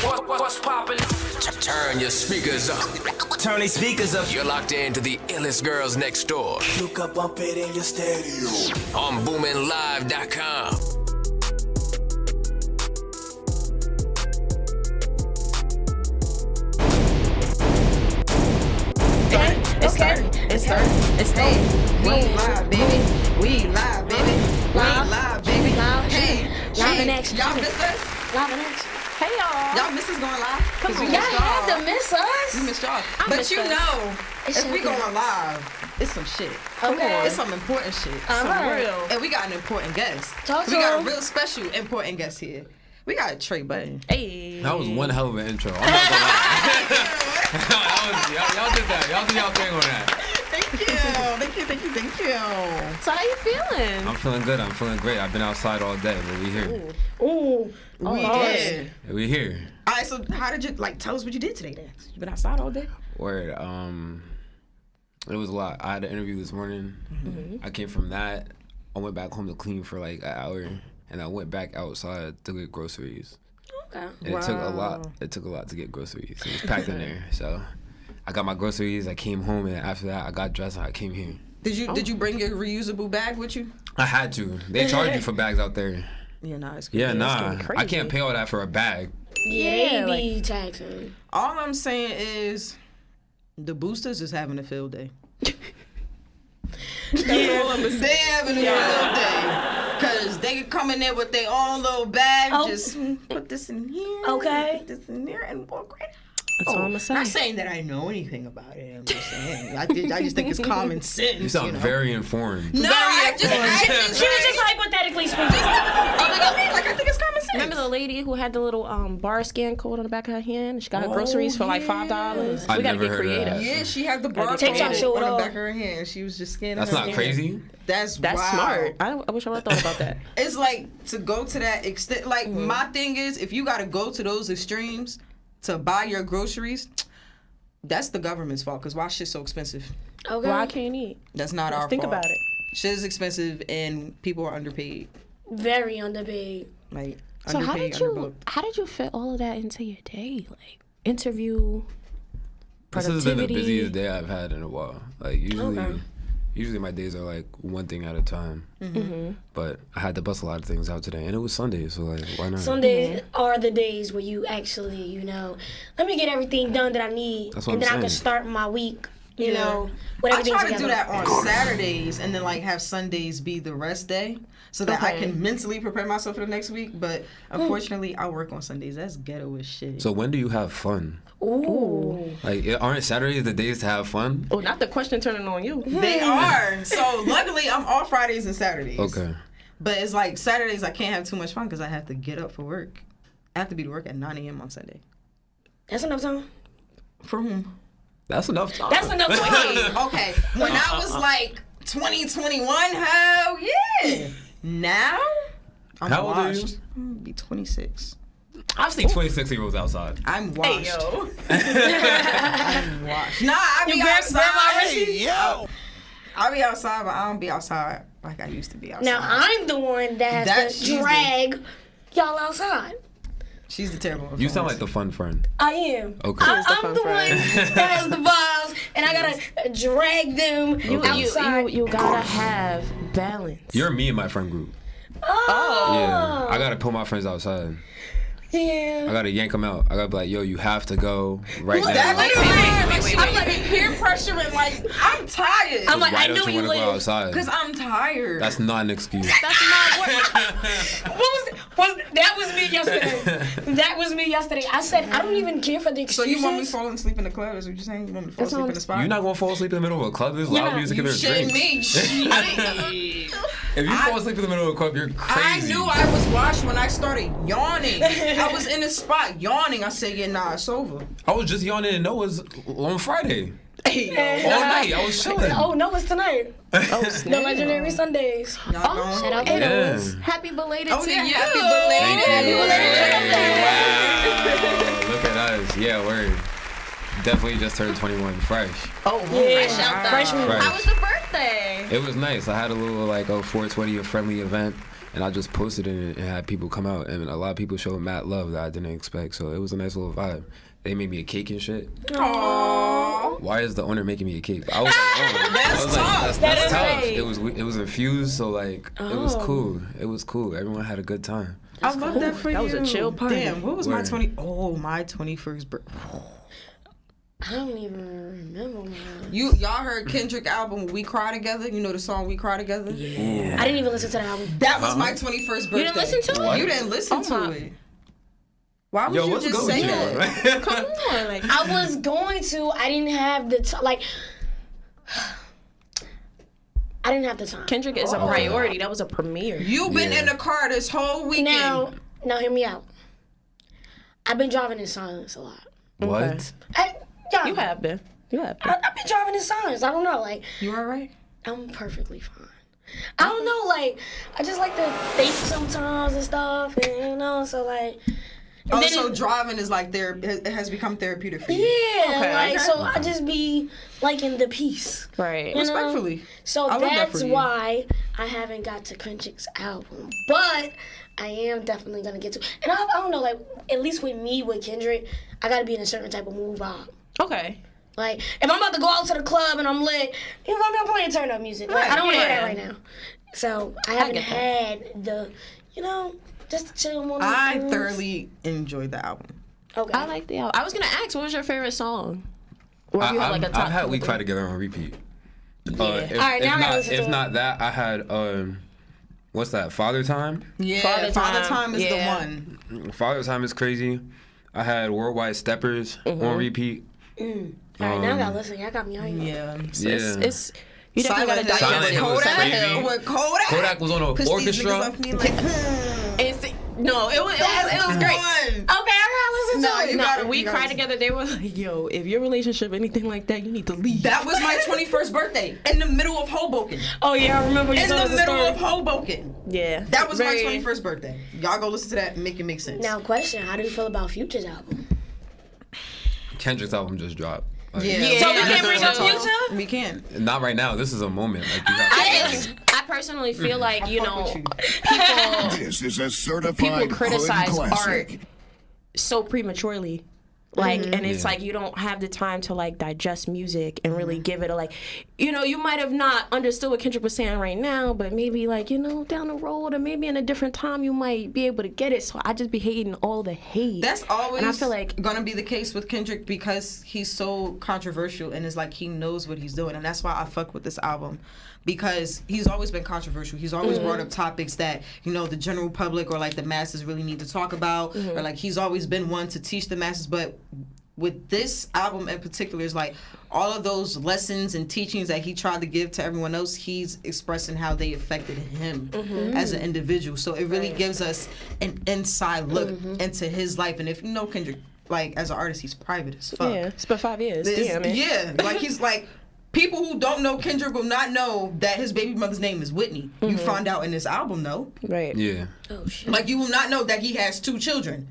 What's poppin'? Turn your speakers up. Turn these speakers up. You're locked into the illest girls next door. Look up, bump it in your stereo. On BoominLive.com. It's starting. We live, baby. We live, baby. We live, baby. Hey, Live in action. Y'all miss us? Live in action. Hey y'all. Y'all miss us going live? Come on. Y'all had to miss us. We missed y'all. I But missed you us. know, It's if we okay. going live, it's some shit. Okay. It's some important shit. Alright. Real. And we got an important guest. Talk to we got him. a real special important guest here. We got Trey Budden. Hey. That was one hell of an intro. I'm not gonna lie. y'all did that. Y'all did y'all thing on that. Thank you. So how you feeling? I'm feeling good. I'm feeling great. I've been outside all day, but we here. Ooh. We Lord. did. We here. All right, so how did you, tell us what you did today then? You been outside all day? Word. It was a lot. I had an interview this morning. I came from that. I went back home to clean for like an hour, and I went back outside to get groceries. Okay. And it took a lot. It took a lot to get groceries. It was packed in there. So I got my groceries. I came home, and after that, I got dressed and I came here. Did you bring your reusable bag with you? I had to. They charge you for bags out there. Yeah, nah, it's Yeah, crazy. nah. crazy. I can't pay all that for a bag. Yeah, Yeah, they be taxing. All I'm saying is the boosters is having a field day. They having a field day. Cause they come in there with their own little bag, Oh. just put this in here, Okay. put this in there, and walk right out. That's all I'm gonna say. Not saying that I know anything about it. I'm just saying. I just think it's common sense. You sound know? very informed. No, I just She was just hypothetically speaking. I think it's common sense. Remember the lady who had the little bar scan code on the back of her hand? She got her groceries for like $5. I We gotta never get heard of creative. that. Yeah, she had the barcode Take your shoe on the off. back of her hand. She was just scanning. That's her not hand. crazy. That's That's wild. smart. I wish I would have thought about that. It's like to go to that extent. Like my thing is, if you got to go to those extremes to buy your groceries, that's the government's fault. Cause why shit's so expensive? Okay. Well, I can't eat. That's not our Think fault. about it. Shit is expensive and people are underpaid. Very underpaid. Like So underpaid, underbooked. how did you fit all of that into your day? Like interview, This productivity. has been the busiest day I've had in a while. Like usually my days are like one thing at a time. But I had to bust a lot of things out today, and it was Sunday, so like why not? Sundays are the days where you actually, let me get everything done that I need, That's what and I'm then I can saying. start my week, with I everything try to together. do that on Saturdays and then like have Sundays be the rest day so that I can mentally prepare myself for the next week. But unfortunately, I work on Sundays. That's ghetto as shit. So when do you have fun? Ooh. Like aren't Saturdays the days to have fun? Oh, not the question turning on you. They are. So luckily, I'm off Fridays and Saturdays. Okay. But it's like Saturdays, I can't have too much fun because I have to get up for work. I have to be to work at 9 a.m. on Sunday. That's enough time. For whom? That's enough time. That's enough time. Okay. When I was like 2021, hell yeah. Now, I'm How old are you? washed. I'm gonna be 26. I've seen 26-year-olds outside. I'm washed. Yo. I'm washed. Nah, I be outside. I be outside, but I don't be outside like I used to be outside. Now I'm the one that has She's to drag y'all outside. She's the terrible You sound influence. like the fun friend. I am. Okay. I'm the one that has the vibes, and I gotta drag them outside. You gotta have balance. You're me and my friend group. Oh. Yeah. I gotta pull my friends outside. I Yeah. gotta yank them out. I gotta be like, yo, you have to go right now. I'm like peer pressure and like I'm tired. I'm like, Why I don't know you you want to go live. outside? Because I'm tired. That's not an excuse. That's not what. That was me yesterday. That was me yesterday. I said I don't even care for the So excuses. you want me falling asleep in the club? Is what you're saying? You want me to fall asleep in the spot? You're not gonna fall asleep in the middle of a club. There's loud music you and there's shitting drinks. me. If you fall asleep in the middle of a club, you're I crazy. knew I was washed when I started yawning. I was in the spot yawning. I said, yeah, nah, it's over. I was just yawning in Noah's on Friday. All night. I was chilling. Oh no, it's tonight. Oh, The snap. Legendary Sundays. Oh, Shout out to and those. happy belated Oh, to yeah, you. happy belated. Wow. Look at us. Yeah, word. Definitely just turned 21 fresh. Oh, Yeah. fresh out Freshman. Fresh. How was the birthday? It was nice. I had a little like 420 a friendly event. and I just posted it and had people come out, and a lot of people showed mad love that I didn't expect. So it was a nice little vibe. They made me a cake and shit. Aww. Why is the owner making me a cake? I was like, oh, that's tough. It was infused, so like it was cool. It was cool. Everyone had a good time. I love that for you. That was a chill party. Damn, what was my Word. my 21st birthday? I don't even remember mine. Y'all heard Kendrick album We Cry Together? You know the song We Cry Together? Yeah. I didn't even listen to the album. That was my 21st birthday. You didn't listen to it? You didn't listen to it. Why would you what's just good say with you, that? man? Come on, like I was going to. I didn't have the time. Like, I didn't have the time. Kendrick is a priority. That was a premiere. You've been in the car this whole weekend. Now hear me out. I've been driving in silence a lot. What? You have been. I've been driving in silence. I don't know. Like, You all right? I'm perfectly fine. I don't know. Like, I just like to think sometimes and stuff, and you know. So like. Oh, so driving is like it has become therapeutic for you. Yeah, so I just be like in the peace. Right. You know? Respectfully. So I love that that's for you. why I haven't got to Kendrick's album. But I am definitely gonna get to. And I don't know, like at least with me with Kendrick, I gotta be in a certain type of mood vibe. Okay. Like if I'm about to go out to the club and I'm lit, you know, I'm playing turn up music. Like, I don't want to hear that right now. So I haven't had the, you know, just to chill more. I thoroughly enjoyed the album. Okay. I like the album. I was gonna ask, what was your favorite song? Or if you had like a top I've had two We or Cry three. Together on repeat. Yeah. Alright, now I gotta listen to if it. not that, I had what's that? Father Time. Yeah, Father Time is yeah. the one. Father Time is crazy. I had Worldwide Steppers on repeat. All right, now I gotta listen. Y'all got me on here. Yeah. It's you definitely gotta Silent digest Hill it. was Kodak. crazy. With Kodak. Kodak was on an Push these niggas orchestra. off me like, No, it was great. Okay, I gotta listen to No, it. you No, gotta- we you gotta cried together. They were like, "Yo, if your relationship anything like that, you need to leave." that was my 21st birthday in the middle of Hoboken. Oh yeah, I remember you In told the us the middle story. of Hoboken. Yeah, That was very- my 21st birthday. Y'all go listen to that and make it make sense. Now, question: how do you feel about Future's album? Kendrick's album just dropped. Like, Yeah. Yeah. So we Yeah. can bring up Yeah. Future? We can. Not right now. This is a moment. Like you have I personally feel like you fuck know with you. people This is a certified people criticize hood art classic. so prematurely. Like, and it's Yeah. like you don't have the time to like digest music and really give it a like, you know, you might have not understood what Kendrick was saying right now, but maybe like, you know, down the road or maybe in a different time you might be able to get it. So I just be hating all the hate. That's always and I feel like gonna be the case with Kendrick because he's so controversial and it's like he knows what he's doing, and that's why I fuck with this album. Because he's always been controversial. He's always brought up topics that, you know, the general public or like the masses really need to talk about. Or like he's always been one to teach the masses. But with this album in particular, is like all of those lessons and teachings that he tried to give to everyone else, he's expressing how they affected him as an individual. So it really gives us an inside look into his life. And if you know Kendrick, like as an artist, he's private as fuck. yeah, it's been 5 years. This- Damn it. Yeah, like he's like, people who don't know Kendrick will not know that his baby mother's name is Whitney. You find out in this album, though. Right. yeah. Oh shit. Like you will not know that he has 2 children.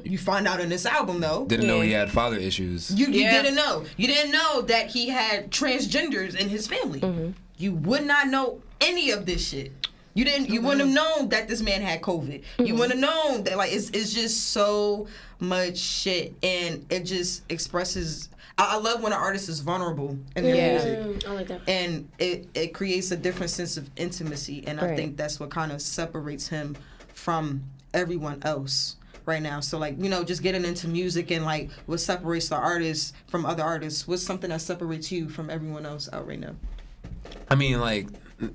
You find out in this album, though. Didn't know he had father issues. You Yeah. didn't know. You didn't know that he had transgenders in his family. You would not know any of this shit. You didn't. You wouldn't have known that this man had COVID. You wouldn't have known that. Like it's just so much shit, and it just expresses. I love when an artist is vulnerable in their music. I like that. And it creates a different sense of intimacy, and I Right. think that's what kind of separates him from everyone else right now. So like, you know, just getting into music and like what separates the artist from other artists. What's something that separates you from everyone else out right now? I mean, like,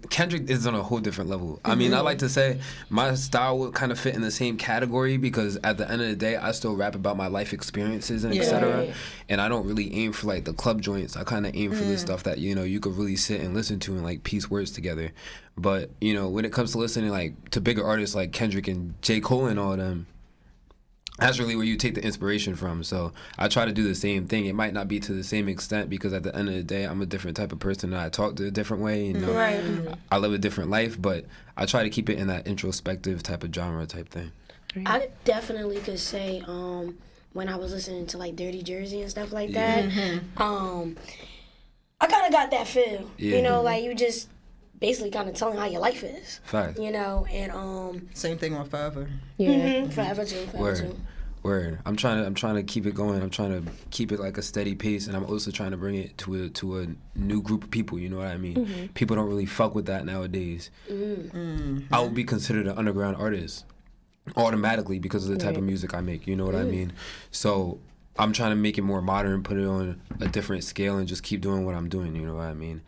Kendrick is on a whole different level. I mean, I like to say my style would kind of fit in the same category because at the end of the day, I still rap about my life experiences and etc. And I don't really aim for like the club joints. I kind of aim for the stuff that, you know, you could really sit and listen to and like piece words together. But, you know, when it comes to listening like to bigger artists like Kendrick and J. Cole and all them, that's really where you take the inspiration from. So I try to do the same thing. It might not be to the same extent because at the end of the day, I'm a different type of person and I talk a different way. You know, I live a different life, but I try to keep it in that introspective type of genre type thing. I definitely could say when I was listening to like Dirty Jersey and stuff like that, I kind of got that feel. Yeah. You know, like you just basically kind of telling how your life is. Fact. You know, and Same thing on Forever. Yeah. forever too. Word. I'm trying to keep it going. I'm trying to keep it like a steady pace, and I'm also trying to bring it to a new group of people. You know what I mean? People don't really fuck with that nowadays. I would be considered an underground artist automatically because of the type of music I make. You know what I mean? So I'm trying to make it more modern, put it on a different scale, and just keep doing what I'm doing. You know what I mean?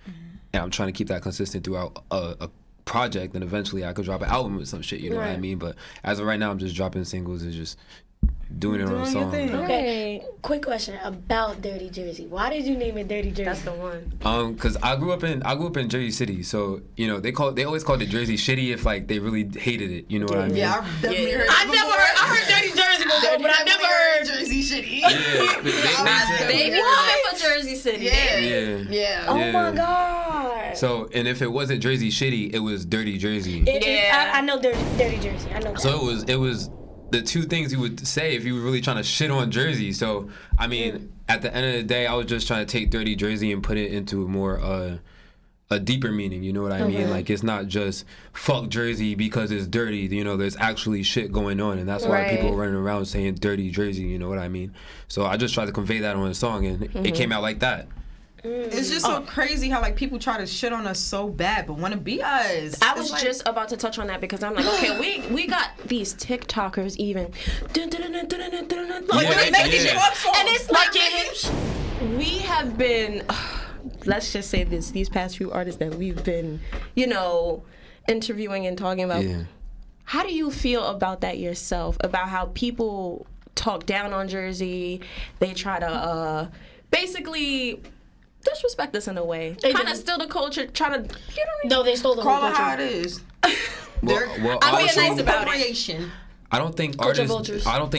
And I'm trying to keep that consistent throughout a project, and eventually I could drop an album with some shit. You know what I mean? But as of right now, I'm just dropping singles and just doing it on a song. Okay, quick question about Dirty Jersey. Why did you name it Dirty Jersey? That's the one. Cause I grew up in Jersey City, so you know they always called it Jersey shitty if like they really hated it. You know what I mean? Yeah, I've definitely heard. I heard Dirty Jersey before, but I never heard Jersey Shitty. Yeah, They be coming for Jersey City. Yeah. Oh my God. So and if it wasn't Jersey shitty, it was Dirty Jersey. I know Dirty Jersey. I know that. So it was the two things you would say if you were really trying to shit on Jersey. So I mean, at the end of the day, I was just trying to take Dirty Jersey and put it into more a deeper meaning. You know what I mean? Like it's not just fuck Jersey because it's dirty. You know, there's actually shit going on, and that's why people are running around saying Dirty Jersey. You know what I mean? So I just tried to convey that on a song, and it came out like that. It's just so crazy how like people try to shit on us so bad, but want to be us. I was just about to touch on that because I'm like, okay, we got these TikTokers even, and it's like we have been. Let's just say this: these past few artists that we've been, you know, interviewing and talking about. Yeah. How do you feel about that yourself? About how people talk down on Jersey? They try to basically disrespect us in a way. Kind of steal the culture, trying to, No, they stole the whole call it culture. how it is. Well, I'm being also, nice about it. Appropriation. I don't think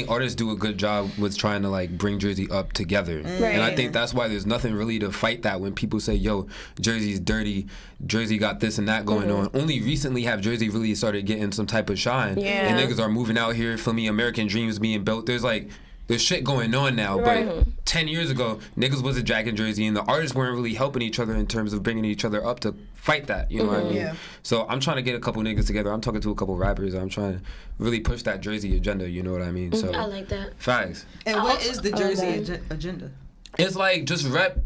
artists do a good job with trying to like bring Jersey up together. And I think that's why there's nothing really to fight that when people say, yo, Jersey's dirty, Jersey got this and that going on. Only recently have Jersey really started getting some type of shine. Yeah. And niggas are moving out here, feel me, American dreams being built. There's shit going on now, but 10 years ago, niggas wasn't jacking Jersey, and the artists weren't really helping each other in terms of bringing each other up to fight that, you know what I mean? Yeah. So I'm trying to get a couple niggas together. I'm talking to a couple rappers. I'm trying to really push that Jersey agenda, you know what I mean? So I like that. facts. And what is the Jersey agenda? It's like just rep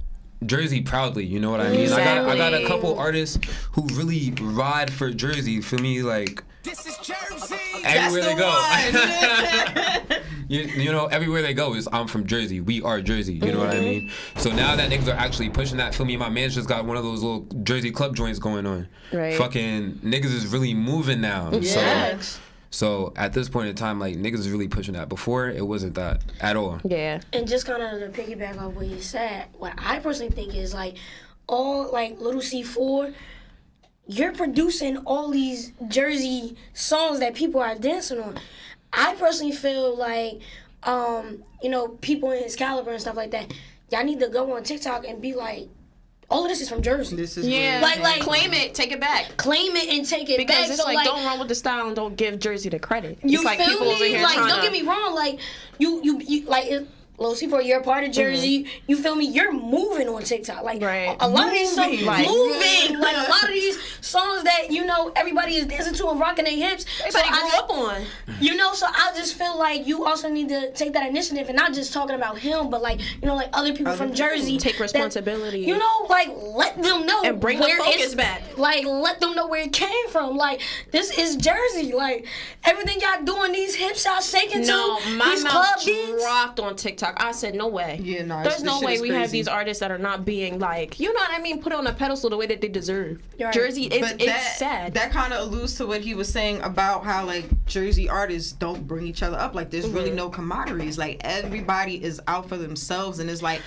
Jersey proudly, you know what I mean? I got a couple artists who really ride for Jersey, for me, like This is Jersey. everywhere they go. One. You know, everywhere they go is I'm from Jersey. We are Jersey. You know what I mean? So now that niggas are actually pushing that, feel me, my man's just got one of those little Jersey club joints going on. Right. Fucking niggas is really moving now. Yes. So at this point in time, like niggas is really pushing that. Before it wasn't that at all. Yeah. And just kind of to piggyback off what you said, what I personally think is like all like Little C4, you're producing all these Jersey songs that people are dancing on. I personally feel like, you know, people in his caliber and stuff like that, y'all need to go on TikTok and be like, all of this is from Jersey. This is like Claim it, take it back. claim it and take it Because back. it's So like, don't run with the style and don't give Jersey the credit. you It's like feel people me? over here Like, trying don't to, get me wrong. Like, you like. Lil C4, you're a part of Jersey. You feel me? You're moving on TikTok. Like Right. a lot of these songs, Moving. moving. Like a lot of these songs that you know everybody is dancing to and rocking their hips. everybody grew up on. You know, so I just feel like you also need to take that initiative and not just talking about him, but like you know, like other people from Jersey. Take that, responsibility. you know, like let them know And bring the where focus it's back. Like let them know where it came from. Like this is Jersey. Like everything y'all doing, these hips y'all shaking No, to, my these club mouth beats. dropped on TikTok. I said, no way. Yeah, no, There's this no shit way is we have crazy. these artists that are not being like, you know what I mean, put on a pedestal the way that they deserve. Right. Jersey, it's But sad. That kind of alludes to what he was saying about how like Jersey artists don't bring each other up. Like there's really no camaraderie. Like everybody is out for themselves, and it's like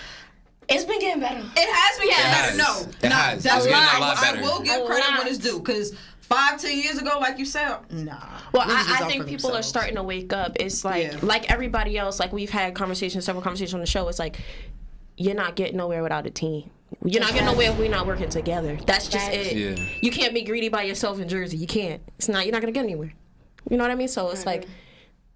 It's been getting better. it has been getting has. better. No, It no, has. that's It's getting why a lot better. I will give A credit lot. when it's due. Because 5-10 years ago, like you said, nah. Well, niggas was I out think for people are themselves. starting to wake up. It's like Yeah. like everybody else, like we've had several conversations on the show. It's like you're not getting nowhere without a team. You're not getting nowhere if we're not working together. That's just it. Yeah. You can't be greedy by yourself in Jersey. You can't. You're not gonna get anywhere. You know what I mean? So it's like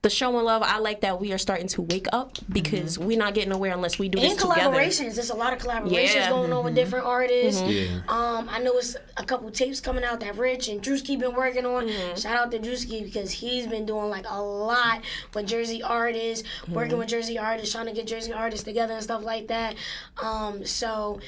the show and love, I like that we are starting to wake up because we're not getting nowhere unless we do this And together. collaborations. There's a lot of collaborations Yeah. going on with different artists. Yeah. I know it's a couple tapes coming out that Rich and Drewski been working on. Shout out to Drewski because he's been doing like a lot with Jersey artists, working with Jersey artists, trying to get Jersey artists together and stuff like that. So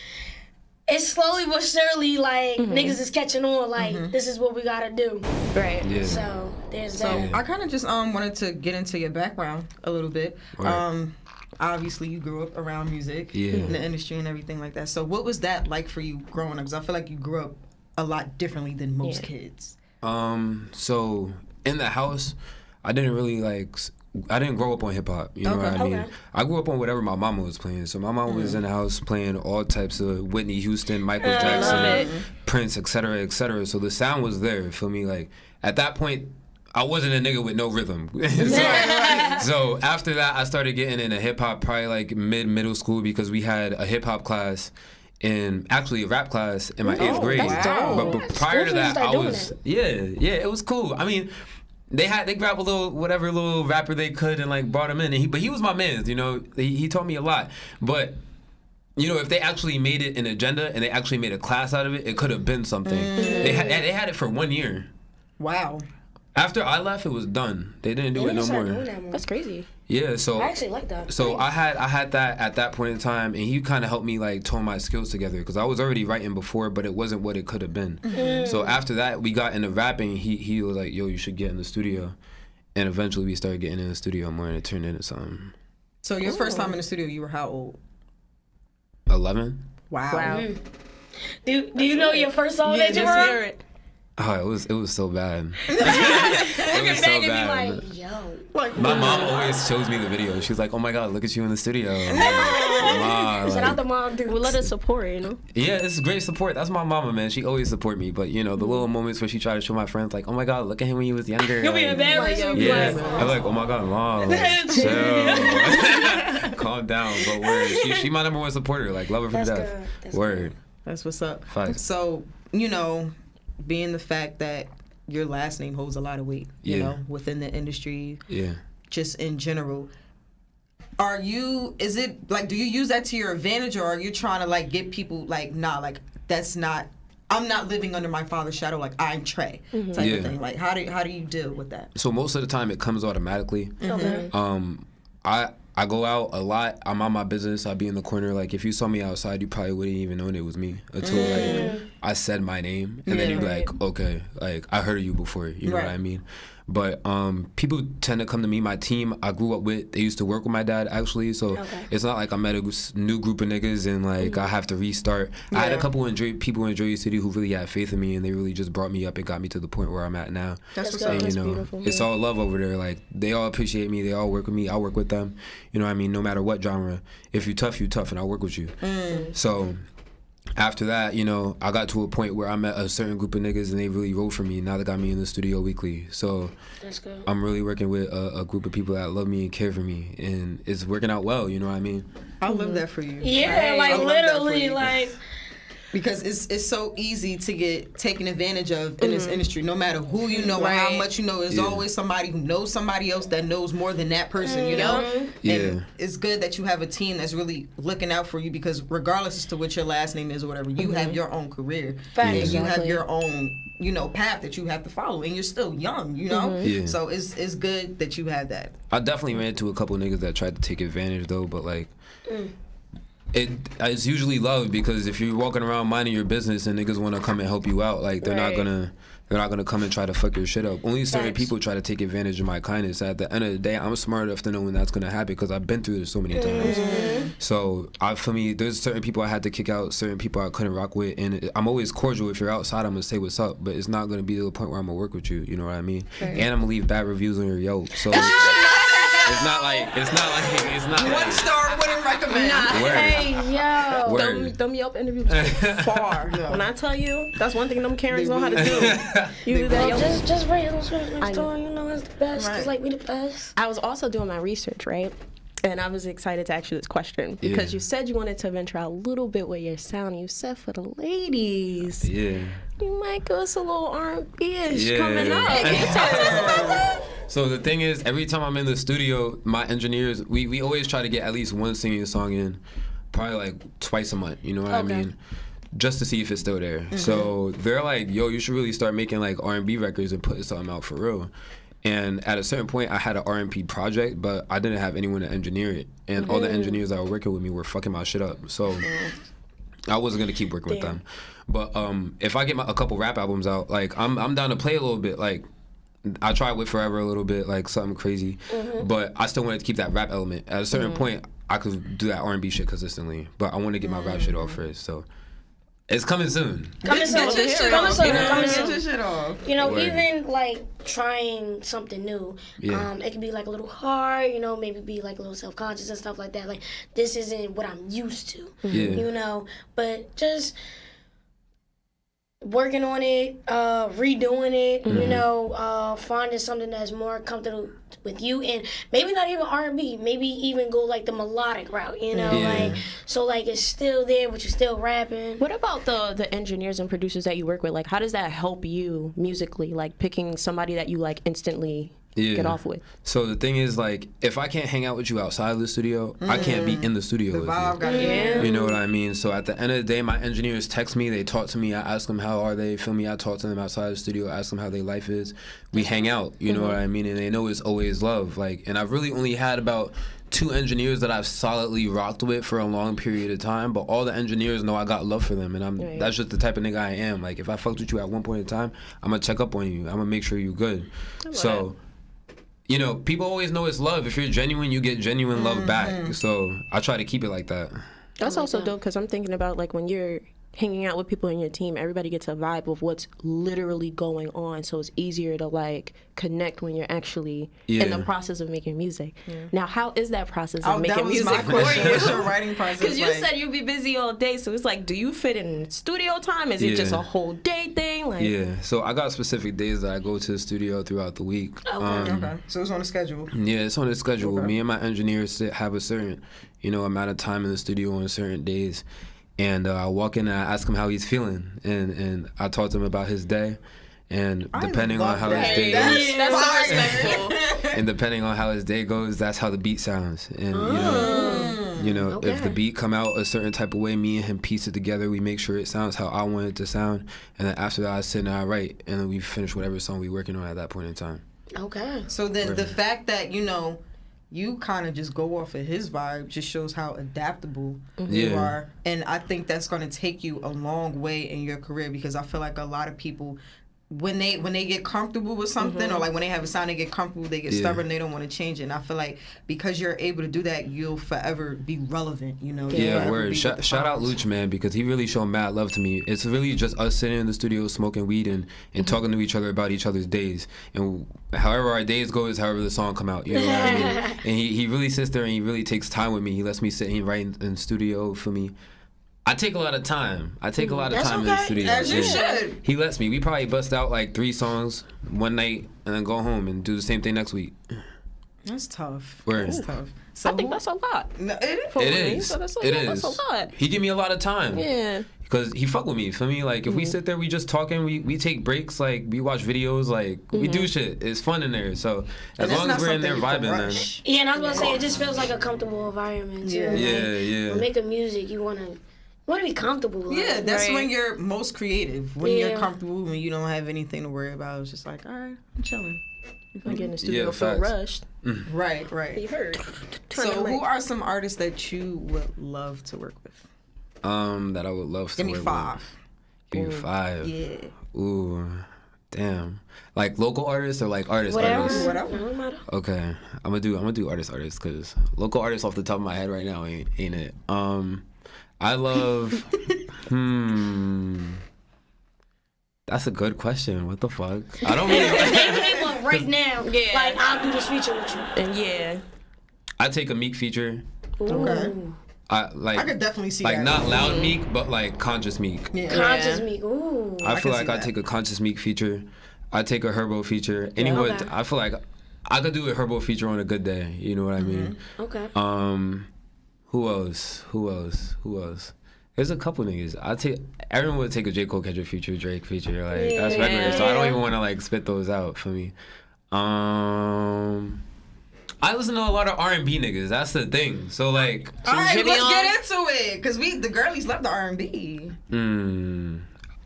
it's slowly but surely like niggas is catching on. Like this is what we gotta do. Right. Yeah. So there's So that. I kind of just wanted to get into your background a little bit. Right. Obviously, you grew up around music, Yeah. in the industry and everything like that. So what was that like for you growing up? Because I feel like you grew up a lot differently than most kids. So in the house, I didn't really I didn't grow up on hip hop. You know what I mean? Okay. I grew up on whatever my mama was playing. So my mama was in the house playing all types of Whitney Houston, Michael Jackson, Prince, etc., etc. So the sound was there. You feel me? Like at that point, I wasn't a nigga with no rhythm. So after that, I started getting into hip hop probably like middle school because we had a hip hop class. Actually a rap class in my 8th grade. that's dope. But prior to Schools that, start I doing was it. yeah, it was cool. I mean, they grabbed a whatever little rapper they could and like brought him in. But he was my man, you know. He taught me a lot. But you know, if they actually made it an agenda and they actually made a class out of it, it could have been something. They had it for 1 year. Wow. After I left, it was done. They didn't do it no more. That's crazy. Yeah, so I actually like that. So I had that at that point in time, and he kind of helped me like tone my skills together because I was already writing before, but it wasn't what it could have been. So after that, we got into rapping. He was like, "Yo, you should get in the studio," and eventually we started getting in the studio more, and it turned into something. So your first time in the studio, you were how old? 11. Wow. Do you know your first song Yeah, that you just wrote? hear it. Oh, it was so bad. It was so Back and bad. be like, yo. My mom always shows me the video. She's like, "Oh my God, look at you in the studio." I'm like, "Ma," Shout like- out to mom, dude. Well, let us support, you know? Yeah, it's great support. That's my mama, man. She always support me. But you know, the little moments where she tried to show my friends, like, "Oh my God, look at him when he was younger." You'll be like, embarrassed. You'll be yeah, like, I'm like, "Oh my God, mom, like, chill, calm down." But word, she my number one supporter. Like, love her for That's death. good. That's Word. That's what's up. Facts. So, you know, being the fact that your last name holds a lot of weight, you Yeah. know, within the industry, Yeah. just in general. Is it like, do you use that to your advantage, or are you trying to like get people like, nah, like I'm not living under my father's shadow, like I'm Trey type Yeah. of thing. Like how do you deal with that? So most of the time it comes automatically. Okay. I go out a lot. I'm on my business. I'll be in the corner. Like if you saw me outside, you probably wouldn't even know it was me until like I said my name, and then Yeah. you'd be like, okay, like I heard of you before. You know what Right. I mean? But people tend to come to me. My team I grew up with, they used to work with my dad actually. So it's not like I met a new group of niggas and like I have to restart. I had a couple people in Jersey City who really had faith in me, and they really just brought me up and got me to the point where I'm at now. That's what's good. up. And, you know, beautiful. it's all love over there. Like they all appreciate me. They all work with me. I work with them. You know what I mean? No matter what genre. If you tough, and I work with you. So after that, you know, I got to a point where I met a certain group of niggas and they really wrote for me. Now they got me in the studio weekly. So That's good. I'm really working with a group of people that love me and care for me, and it's working out well. You know what I mean? I love that for you. Yeah, I like love that for literally, you. like Because it's so easy to get taken advantage of in this industry. No matter who you know or how much you know, there's Yeah. always somebody who knows somebody else that knows more than that person, you know? Yeah. And it's good that you have a team that's really looking out for you, because regardless as to what your last name is or whatever, you have your own career. Facts. And you have Exactly. your own, you know, path that you have to follow. And you're still young, you know? Yeah. So it's good that you have that. I definitely ran into a couple niggas that tried to take advantage though, but like it's usually love, because if you're walking around minding your business and niggas want to come and help you out, like they're not gonna come and try to fuck your shit up. Only certain Facts. people try to take advantage of my kindness. At the end of the day, I'm smart enough to know when that's gonna happen because I've been through this so many times. So for me, there's certain people I had to kick out, certain people I couldn't rock with, and I'm always cordial. If you're outside, I'm gonna say what's up, but it's not gonna be to the point where I'm gonna work with you. You know what I mean? And I'm gonna leave bad reviews on your Yelp. So it's not like 1 star wouldn't recommend. Word. hey yo. Word. Them Yelp interviews go far. When I tell you, that's one thing them Karens know how to do. You do that Well, Yelp. just rate those next I know. door, you know, it's the best. Right. Cause like we the best. I was also doing my research, right? And I was excited to ask you this question because Yeah. you said you wanted to venture out a little bit with your sound. You said for the ladies, Yeah. you might go us a little R&B-ish Yeah. coming up. Can you talk to us about that? So the thing is, every time I'm in the studio, my engineers, we always try to get at least one singing song in, probably like twice a month. You know what I mean? Just to see if it's still there. So they're like, yo, you should really start making like R&B records and putting something out for real. And at a certain point, I had an R&B project, but I didn't have anyone to engineer it. And all the engineers that were working with me were fucking my shit up. So I wasn't gonna keep working with them. But if I get a couple rap albums out, like I'm down to play a little bit. Like I tried with Forever a little bit, like something crazy. But I still wanted to keep that rap element. At a certain point, I could do that R&B shit consistently. But I want to get my rap shit off first. So. It's coming soon. Coming soon. You know, Word. even like trying something new, it can be like a little hard, you know, maybe be like a little self-conscious and stuff like that. Like, this isn't what I'm used to, you know, but just working on it, redoing it, you know, finding something that's more comfortable with you, and maybe not even R&B, maybe even go like the melodic route, you know, like, so like it's still there, but you're still rapping. What about the engineers and producers that you work with? Like, how does that help you musically? Like picking somebody that you like instantly get off with. So the thing is, like, if I can't hang out with you outside of the studio, I can't be in the studio with you. You know what I mean? So at the end of the day, my engineers text me, they talk to me, I ask them how are they, feel me, I talk to them outside the studio, I ask them how their life is. We hang out, you know what I mean? And they know it's always love. Like, and I've really only had about 2 engineers that I've solidly rocked with for a long period of time, but all the engineers know I got love for them, and that's just the type of nigga I am. Like, if I fucked with you at one point in time, I'm gonna check up on you, I'm gonna make sure you're good. So you know, people always know it's love. If you're genuine, you get genuine love back. So I try to keep it like that. That's also dope, because I'm thinking about, like, when you're hanging out with people in your team, everybody gets a vibe of what's literally going on, so it's easier to like connect when you're actually in the process of making music. Now, how is that process of making music for you? What's your writing process? Because you said you'd be busy all day, so it's like, do you fit in studio time? Is it just a whole day thing? Like, so I got specific days that I go to the studio throughout the week. Okay, so it's on the schedule. Yeah, it's on the schedule. Me and my engineers have a certain, you know, amount of time in the studio on certain days. And I walk in and I ask him how he's feeling, and I talk to him about his day, and depending on how his day goes, that's so respectful. And depending on how his day goes, that's how the beat sounds. And you know, if the beat come out a certain type of way, me and him piece it together. We make sure it sounds how I want it to sound, and then after that, I sit and I write, and then we finish whatever song we working on at that point in time. Okay. So then the fact that, you know, you kind of just go off of his vibe just shows how adaptable you are. And I think that's going to take you a long way in your career, because I feel like a lot of people, when they get comfortable with something, or like when they have a sound, they get comfortable, they get stubborn, they don't want to change it. And I feel like because you're able to do that, you'll forever be relevant, you know? Yeah, word. Shout out Luch, man, because he really showed mad love to me. It's really just us sitting in the studio smoking weed and talking to each other about each other's days. And however our days go is however the song come out, you know what I mean? And he really sits there and he really takes time with me. He lets me sit and write in the studio for me. I take a lot of time. In the studio. As you should. He lets me. We probably bust out like 3 songs one night and then go home and do the same thing next week. That's tough. Word. That's tough. So I think that's a lot. No, it is. It is. So that's That's a lot. He give me a lot of time. Yeah. Because he fuck with me. For me, like, if we sit there, we just talking, we take breaks, like, we watch videos, like, we do shit. It's fun in there. So, as long as we're in there vibing, then. Yeah, and I was going to say, it just feels like a comfortable environment, too. Yeah. When making music, you want to be comfortable. Like, Yeah, that's when you're most creative. When you're comfortable, when you don't have anything to worry about. It's just like, all right, I'm chilling. I get in the studio, feel rushed. Right. You heard. So, who are some artists that you would love to work with? That I would love to Give me work 5. with. Give me 5. Yeah. Ooh, damn. Like local artists or like artists? Whatever. Okay, I'm gonna do artists because local artists off the top of my head right now ain't it. I love. That's a good question. What the fuck? I don't really. Name one right now. Yeah. Like, I'll do this feature with you. And I take a Meek feature. Okay. I could definitely see like that. not loud Meek, but like conscious Meek. Yeah. Conscious Meek. Ooh. I feel can like see I that. take a conscious Meek feature. I take a Herbo feature. Anyway, Okay. I feel like I could do a Herbo feature on a good day. You know what I mean? Okay. Who else? There's a couple niggas. Everyone would take a J. Cole Kendrick feature, Drake feature. Like that's regular. So I don't even want to like spit those out for me. I listen to a lot of R&B niggas. That's the thing. So like, All right, Jimmy let's on? get into it, cause the girlies love the R&B.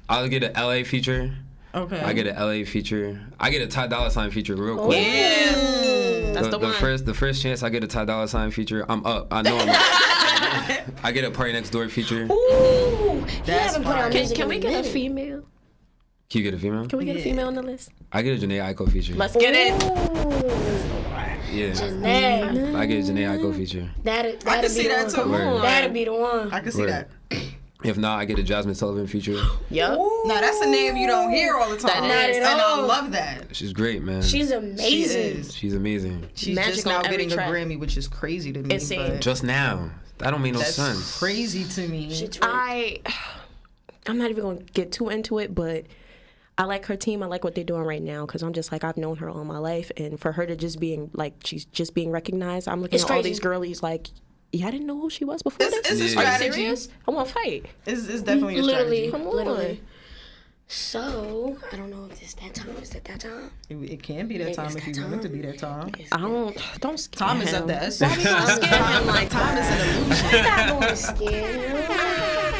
I'll get an LA feature. Okay. I get an LA feature. I get a Ty Dolla $ign feature real quick. Yeah. That's the one. The first chance I get a Ty Dolla $ign feature, I'm up. I know I'm up. I get a Party Next Door feature. Ooh, That's haven't put out fine. music Can in we a get a minute. female? Can you get a female? Can we get a female on the list? I get a Janae Aiko feature. Let's get it. Yeah. Janae. I get a Janae Aiko feature. That'd I can be see the that one. too. Word. That'd be the one. I can see Word. that. If not, I get a Jasmine Sullivan feature. Yup. Now that's a name you don't hear all the time. That is. And I Not at all. love that. She's great, man. She's She amazing. is. She's amazing. She's Magic just on now every getting track. a Grammy, which is crazy to me. Insane. But Just now. That don't make no that's sense. crazy to me. She's right. I'm not even gonna get too into it, but I like her team. I like what they're doing right now because I'm just like, I've known her all my life, and for her to just being like, she's just being recognized. I'm looking It's at all crazy. thits girlies like, yeah, I didn't know who she was before It's this. a Are you strategy. serious? I want to fight. It's definitely a Literally, strategy. Come on. literally. So I don't know if it's that time. Is it that time? It can be that time It's if that you want it to time. be that time. I don't scare Time is him. of the essence. Why we gonna scare him like Time is an illusion. We're not going to scare him.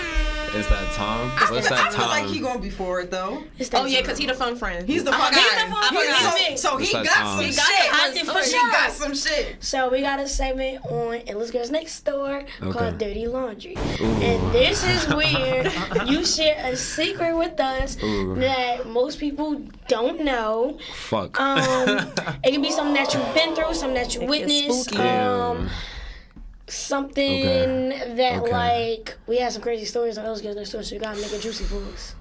It's that time. What's I that feel like time? he gonna be for it though. It's that Oh yeah, time. because he the fun friend. He's the I fun forgot. guy. I forgot. So he It's that got time. some He got shit. that for He sure. got some shit. So we got a segment on Illest Girls Next Door Okay. called Dirty Laundry. And this is where you share a secret with us Ooh. that most people don't know. Fuck. It can be something that you've been through, something that you gets witnessed. spooky. Yeah. Something that Okay. like we had some crazy stories on Illest Girls Next Door, so you gotta make it juicy for us.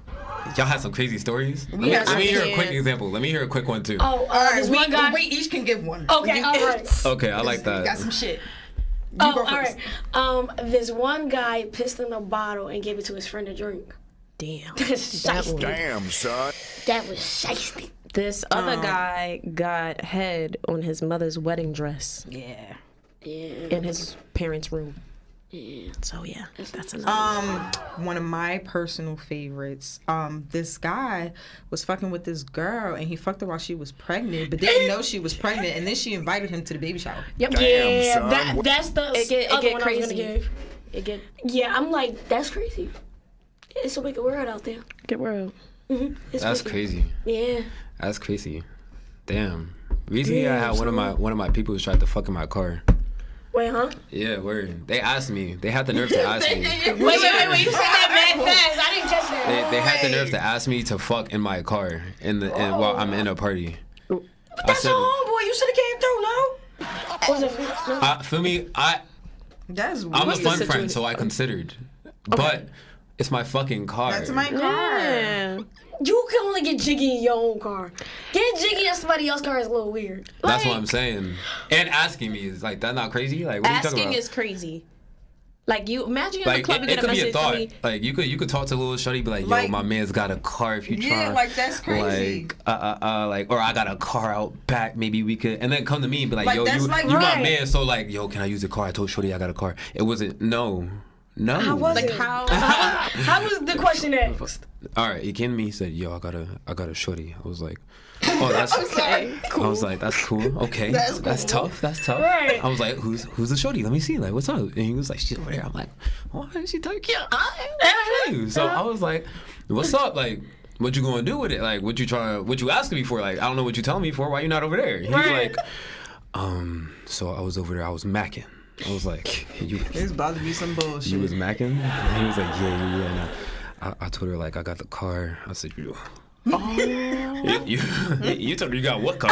Y'all had some crazy stories? Let had me hear a some quick kids. example. Let me hear a quick one too. Oh, All right, this one guy. we each can give one. Okay, all right. Okay, I like You got that. some shit. You Oh, go all first. right. This one guy pissed in a bottle and gave it to his friend to drink. Damn. That's That shiesty. one. Damn, son. That was shiesty. This other guy got head on his mother's wedding dress Yeah. Yeah. in his parents' room. So yeah, that's another. One of my personal favorites. This guy was fucking with this girl, and he fucked her while she was pregnant, but didn't know she was pregnant, and then she invited him to the baby shower. Yep. Yeah, son. that's the It get other one I was crazy. gonna give. It get Yeah, I'm like, that's crazy. It's a wicked world out there. world. It's That's wicked. crazy. Yeah. That's crazy. Damn. Recently, I had one of my people who tried to fuck in my car. Wait, huh? Yeah, word. They asked me. They had the nerve to ask me. Wait. You said that mad fast. I didn't catch that. They had the nerve to ask me to fuck in my car while I'm in a party. I That's said, your homeboy. You should have came through, no? Was it? No. for me, That's I'm a weird. fun friend, so I considered. But it's my fucking car. That's my car. Yeah. You can only get jiggy in your own car. Get jiggy in somebody else's car is a little weird. That's what Like- I'm saying. And asking me is like that not crazy? Like what are you talking Asking about? is crazy. Like you imagine you're in the Like club it and get a could be a message thought. from me. Like you could talk to little shorty, be like, yo, Like- my man's got a car if you try. Yeah, like, that's crazy. Like or I got a car out back, maybe we could, and then come to me and be like, Like, yo, that's you like- my right. man, so like, yo, can I use the car? I told shorty I got a car. It wasn't no. How was Like it? how? How was the question asked? All right, he came to me. He said, "Yo, I got a shorty." I was like, "Oh, that's Okay, I was like, "That's cool. Okay, That's that's cool. tough. That's tough." Right. I was like, "Who's the shorty? Let me see. Like, what's up?" And he was like, "She's over there." I'm like, "Why is she talking?" Yeah, so I was like, "What's up? Like, what you gonna do with it? Like, what you asking me for? Like, I don't know what you telling me for. Why you not over there?" He was Right. like, So I was over there. I was macking." I was like, It's about to be some bullshit. You was macking? And he was like, yeah. No. I told her, like, I got the car. I said, you told her you got what car?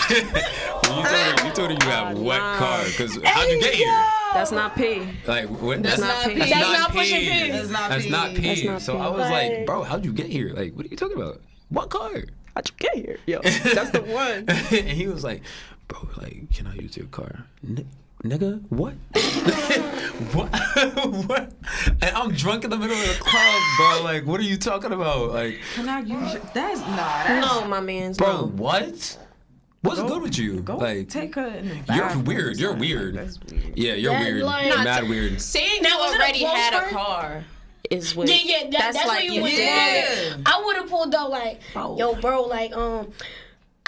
you told her you got what car? Because how'd you get here? That's not P. Like, what? That's not P. That's not pushing P. That's not That's P. not P. That's not So P. I was Right. like, bro, how'd you get here? Like, what are you talking about? What car? How'd you get here? Yo, that's the one. And he was like, bro, like, can I use your car? Nigga, what? What? What? And I'm drunk in the middle of the club, bro. Like, what are you talking about? Like, Can I use your... That's... Nah, that's... No, my man's bro, no. what? What's good with you? Go Like, take her in the you're bathroom weird. or You're something. weird. Like, that's weird. Yeah, you're That, weird. like- You're mad weird. Saying Now, you was it a already close had a friend? car is what. Yeah, that's like what you would do. Yeah. I would have pulled up like, yo, bro, like,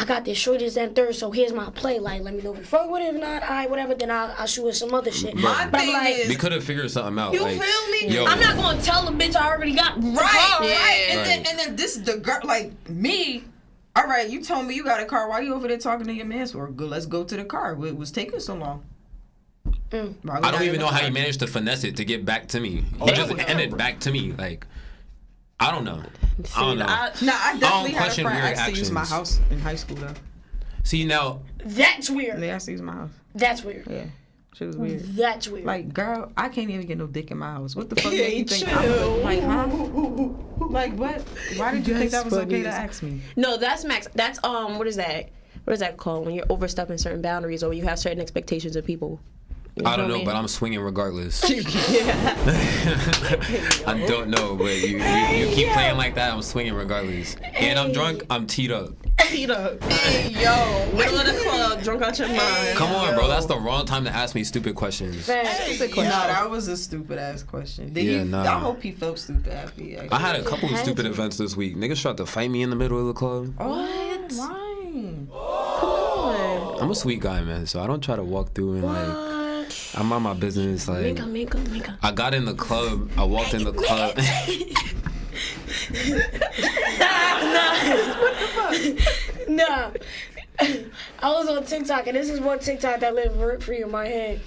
I got this shorty this and third, so here's my play. Like, let me know if you fuck with it. If not, alright, whatever. Then I'll shoot with some other shit. My But I'm thing like, is, We could have figured something out. you like, feel me? Yo, I'm not gonna tell the bitch I already got. Right. And Right. then this is the girl, like me. All right, you told me you got a car. Why you over there talking to your mans for? Good, let's go to the car. What was taking so long? I don't even know how you managed to finesse it to get back to me. You just ended back to me. Like, I don't know. I don't know. I definitely had a question friend weird ask to use my actions. house in high school though. See, now, That's weird. They asked to use my house. That's weird. Yeah, she was weird. That's weird. Like, girl, I can't even get no dick in my house. What the fuck Yeah, make you think chill. I'm like, huh? Like, what? Why did you think that was That's okay funny to as- ask me? No, that's max. That's what is that? What is that called when you're overstepping certain boundaries or when you have certain expectations of people? You I don't feel know, me? but I'm swinging regardless. I don't know, but you keep playing like that, I'm swinging regardless. And I'm drunk, I'm teed up. Teed up. Hey, yo. Middle of the club, drunk out your mind. Come on, bro, that's the wrong time to ask me stupid questions. Facts. No, that was a stupid ass question. Did Yeah, he, nah. I hope he felt stupid after he asked. I had a couple of stupid events this week. Niggas tried to fight me in the middle of the club. What? Why? I'm a sweet guy, man, so I don't try to walk through and like, I'm on my business. Like, Mika. I got in the club, I walked in the club. Nah. I was on TikTok, and this is one TikTok that lived rent free in my head.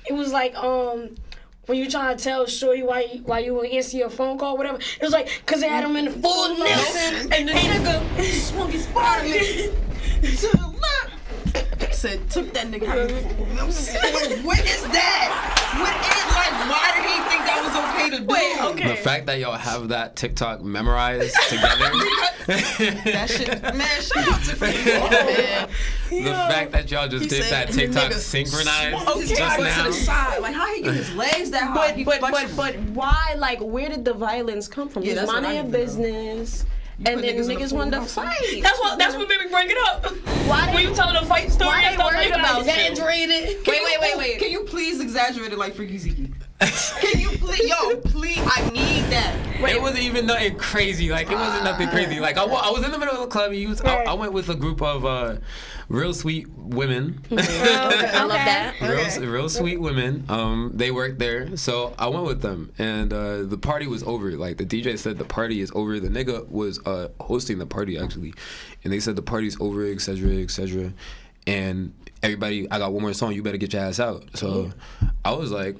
It was like, when you trying to tell Shorty why you wouldn't answer your phone call, whatever. It was like, cause they had him in the full Nelson, and the nigga swung his body to the left. Said, took that nigga. What is that? What is, like, why did he think that was okay to do? Wait, okay. The fact that y'all have that TikTok memorized together. That shit, man, shout out to freaking man. The fact that y'all just He did said that the TikTok nigga synchronized swung his just body to now. the side. Like, how he get his legs that high? He But flexing. why? Like, where did the violence come from? Yeah, You're that's what minding I your need to know. business, and put then niggas in the niggas full wanted to house. fight. That's what made me bring it up. Why When you telling a fight story, why and they stuff worried like that, about you? exaggerated. Wait. Can you please exaggerate it like Freaky Zeke? Can you please, yo, please, I need that. It wasn't even nothing crazy. Like, it wasn't nothing crazy. Like, I was in the middle of the club. I went with a group of real sweet women. I love that. Real sweet women. They worked there, so I went with them, and the party was over. Like, the DJ said the party is over. The nigga was hosting the party actually, and they said the party's over, etc. And everybody, I got one more song. You better get your ass out. So I was like,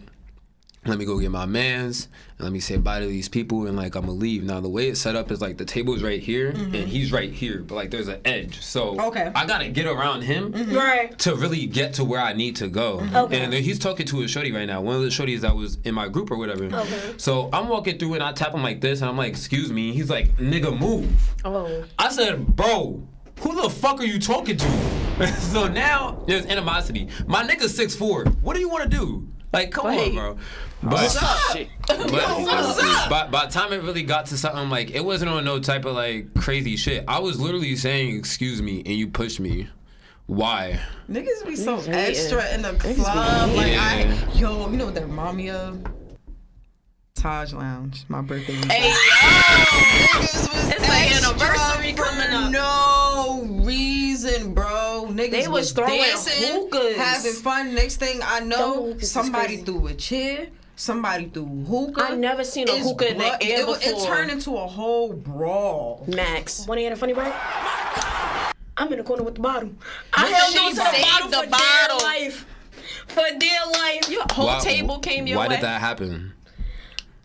let me go get my mans and let me say bye to these people and like I'm gonna leave. Now the way it's set up is like the table's right here and he's right here, but like there's an edge. So I gotta get around him Right. to really get to where I need to go. Okay. And then he's talking to a shorty right now, one of the shorties that was in my group or whatever. Okay. So I'm walking through and I tap him like this and I'm like, excuse me. He's like, nigga, move. Oh. I said, bro, who the fuck are you talking to? So now there's animosity. My nigga's 6'4". What do you want to do? Like, come on, bro. But, What's up? but by the time it really got to something, like, it wasn't on no type of, like, crazy shit. I was literally saying, excuse me, and you pushed me. Why? Niggas be so Niggas extra hating. in the club. Like, Yeah. you know what that remind me of? Taj Lounge, my birthday weekend. Hey, Niggas was It's like extra anniversary for coming up. No reason, bro. Niggas They was throwing dancing, hookahs. having fun. Next thing I Them know, hookahs is somebody crazy. threw a chair. Somebody threw hookah. I never seen a It's hookah in the blood- air it before. turned into a whole brawl. Max. Want to hear a funny break? I'm in the corner with the bottle. I held she on to the saved bottle the for bottle. dear life. For dear life. Your whole table came your Why way. did that happen?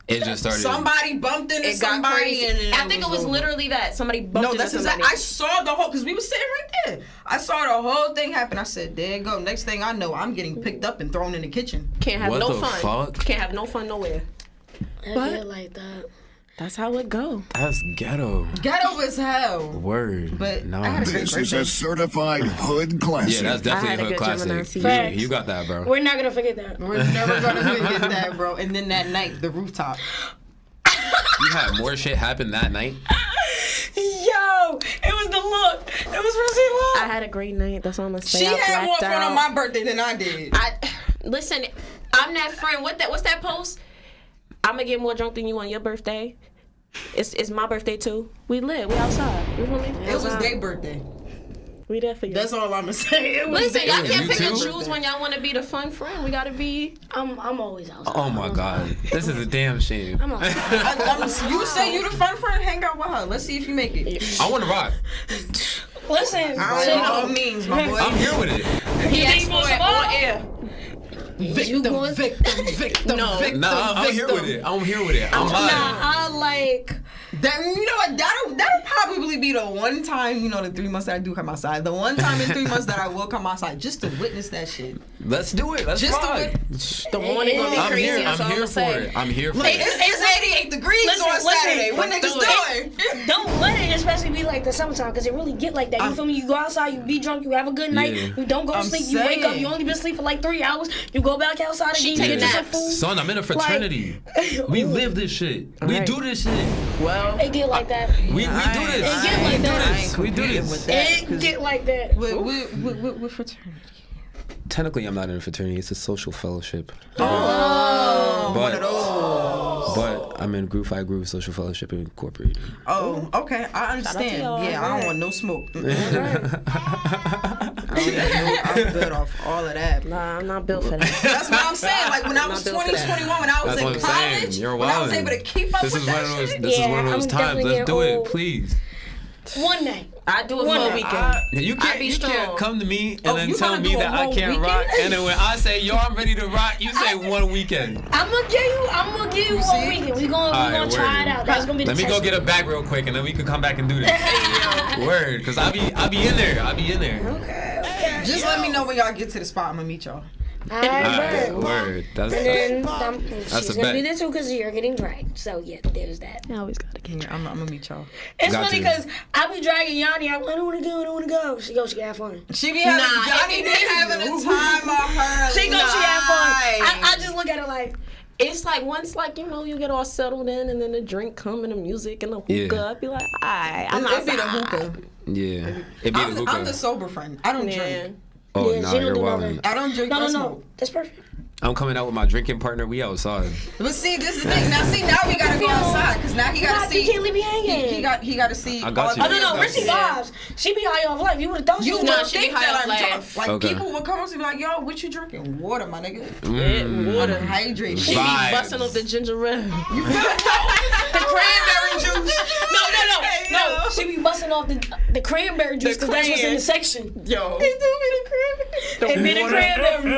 It just started. Somebody bumped into It got somebody, crazy. and then I think it was over. literally that somebody bumped No, into that's somebody. exactly. I saw the whole, because we was sitting right there. I saw the whole thing happen. I said, there you go. Next thing I know, I'm getting picked up and thrown in the kitchen. Can't have What no the fun. fuck? Can't have no fun nowhere. I But- get like that. That's how it go. That's ghetto. Ghetto as hell. Word. But no. I had a great This is birthday. a certified hood classic. Yeah, that's definitely I a had a hood good Gemini classic. season. Yeah, you got that, bro. We're not gonna forget that. We're never going to forget that, bro. And then that night, the rooftop. You had more shit happen that night. Yo, it was the look. It was really look. I had a great night. That's all I'm gonna say. She I had more blacked fun out. on my birthday than I did. Listen, I'm that friend. What's that post? I'm gonna get more drunk than you on your birthday. It's my birthday too. We lit. We outside. You feel me? It was their birthday. We there for you. That's all I'm gonna say. It was Listen, y'all You can't pick and too? choose when y'all want to be the fun friend. We gotta be. I'm always outside. Oh my God, this is a damn shame. I'm outside. you say you the fun friend, hang out with her. Let's see if you make it. I want to rock. Listen, I don't know what it means, my boy. I'm here with it. He asked for it on air. Victim. Nah, I'm here with it. I'm here with it. I'm Nah, live. I like. That, you know what? That'll probably be the one time, you know, the 3 months that I do come outside. The one time in 3 months that I will come outside just to witness that shit. Let's do it. Let's Just to rock. witness. The morning gonna be I'm crazy. here. That's all I'm here I'ma for say. it. I'm here for Like, it. it's 88 degrees Listen, on Saturday. What let's niggas do doing? Don't let it especially be like the summertime, because it really get like that. You feel me? You go outside, you be drunk, you have a good night, Yeah. you don't go to I'm sleep, you wake up, saying. you only been asleep for like 3 hours, you go back outside She again, you taking get some naps. food. Son, I'm in a fraternity. We live this shit. We Right. do this shit. Well, It get like that. We do this. It get like that. We do this. It get like that. With fraternity. Technically, I'm not in a fraternity. It's a social fellowship. Oh, But- one of those. But I'm in Groove 5 Groove Social Fellowship Incorporated. Oh, okay. I understand. y'all. Yeah, I don't want no smoke. I'm good off all of that. nah, I'm not built for that. That's what I'm saying. Like when I was I'm not 20, built for that. 21, when I was That's in what I'm saying. college, You're when I was wildin'. able to keep up This with is one that of those. shit. This is Yeah, one of those I'm times. definitely Let's do getting it, old. please. One night. I do it One for a night. weekend. You I can't. be You strong. can't come to me and Oh, then you tell gonna me do a that I whole can't weekend? rock. And then when I say, "Yo, I'm ready to rock," you say one weekend. I'm gonna give you one see? weekend. We gonna Alright, try it word. out. That's gonna be the Let me test. go get a bag real quick, and then we can come back and do this. Word, cause I be in there. I be in there. Okay. Just let me know when y'all get to the spot. I'm gonna meet y'all. Alright, Alright, bro. word. That's And then That's she's a gonna be bet. there too because you're getting dragged. So yeah, there's that. I always gotta get Yeah, I'm gonna meet y'all. It's Got funny to. because I be dragging Yanni. I don't wanna go. I don't wanna go. She goes. She can have fun. She be having, Nah, Johnny it be be having a you. time of her She goes. She have fun. life. I just look at her like. It's like once, like, you know, you get all settled in, and then the drink come and the music and the hookah. Yeah. I'd be like, alright, I'm not. It be the hookah. Yeah. It be the I'm the hookah. sober friend. I don't drink. Man. Oh Yeah, nah, she don't you're do wildin'. nothing. I don't drink. No, or no, smoke. no. That's perfect. I'm coming out with my drinking partner. We outside. But see, this is the thing. Now we gotta go outside because now he gotta God, see. you can't leave me hanging. He got to see. I got all you. the- Oh no, no, That's Richie it. vibes. She be high off life. You would have thought she You was would No, drunk. she be think high that off I'm life. drunk. Like Okay. people would come up to me like, "Yo, what you drinking? Water, my nigga. Water. I'm hydrated." She be Vibes. busting up the ginger ale. The cranberry juice. No, she be busting off the cranberry juice because that's what's in the section. Yo. It be the cranberry.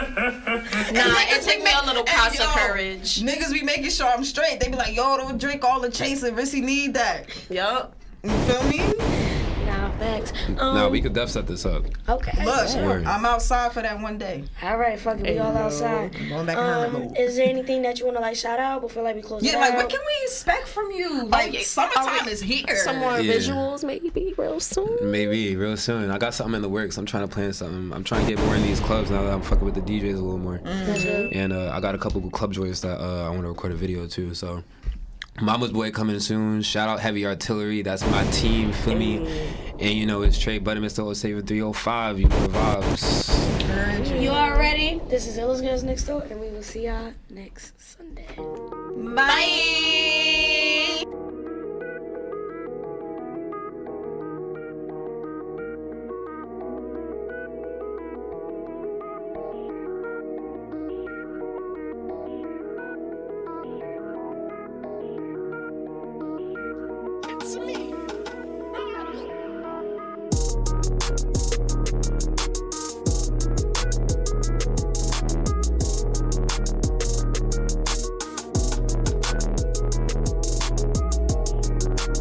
Nah, it take me a little casa courage. Niggas be making sure I'm straight. They be like, "Yo, don't drink all the chasing. Rissy need that." Yup. You feel me? Nah, facts. Nah, we could def set this up. Okay. Look, Word. I'm outside for that one day. All right, fuck it. We all outside. I'm going back in her mode. Is there anything that you want to like shout out before like we close it Yeah, out? like what can we expect from you? Like yeah. summertime is here. Some more Yeah. visuals, maybe, real soon. Maybe real soon. I got something in the works. I'm trying to plan something. I'm trying to get more in these clubs now that I'm fucking with the DJs a little more. That's good. And I got a couple of club joints that I want to record a video too. So Mama's Boy coming soon. Shout out Heavy Artillery. That's my team, feel me? And you know, it's Trey Budden, Mr. 07305. You know the vibes. You all ready? This is Illest Girls Next Door, and we will see y'all next Sunday. Bye.